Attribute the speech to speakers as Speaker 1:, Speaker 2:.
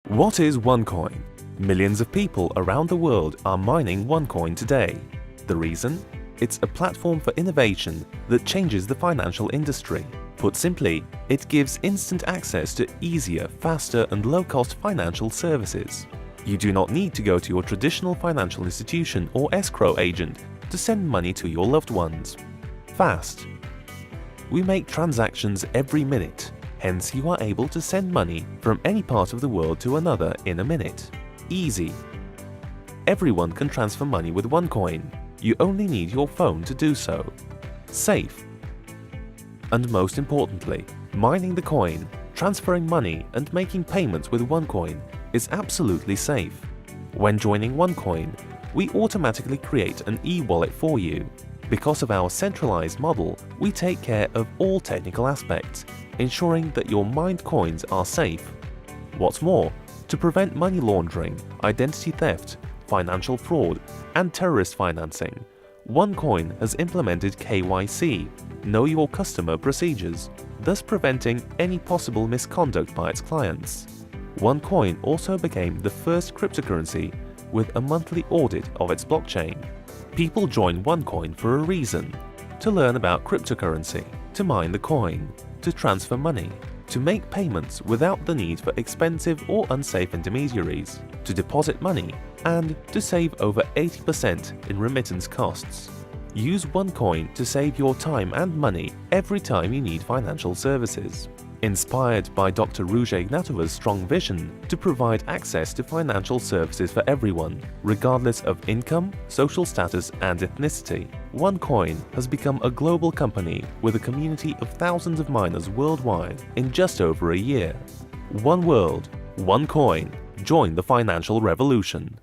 Speaker 1: What is OneCoin? Millions of people around the world are mining OneCoin today. The reason? It's a platform for innovation that changes the financial industry. Put simply, it gives instant access to easier, faster and low-cost financial services. You do not need to go to your traditional financial institution or escrow agent to send money to your loved ones. Fast. We make transactions every minute. Hence, you are able to send money from any part of the world to another in a minute. Easy. Everyone can transfer money with OneCoin. You only need your phone to do so. Safe. And most importantly, mining the coin, transferring money and making payments with OneCoin is absolutely safe. When joining OneCoin, we automatically create an e-wallet for you. Because of our centralized model, we take care of all technical aspects, ensuring that your mined coins are safe. What's more, to prevent money laundering, identity theft, financial fraud, and terrorist financing, OneCoin has implemented KYC, Know Your Customer procedures, thus preventing any possible misconduct by its clients. OneCoin also became the first cryptocurrency with a monthly audit of its blockchain. People join OneCoin for a reason: to learn about cryptocurrency, to mine the coin, to transfer money, to make payments without the need for expensive or unsafe intermediaries, to deposit money, and to save over 80% in remittance costs. Use OneCoin to save your time and money every time you need financial services. Inspired by Dr. Ruja Ignatova's strong vision to provide access to financial services for everyone, regardless of income, social status and ethnicity, OneCoin has become a global company with a community of thousands of miners worldwide in just over a year. One world, one coin. Join the financial revolution.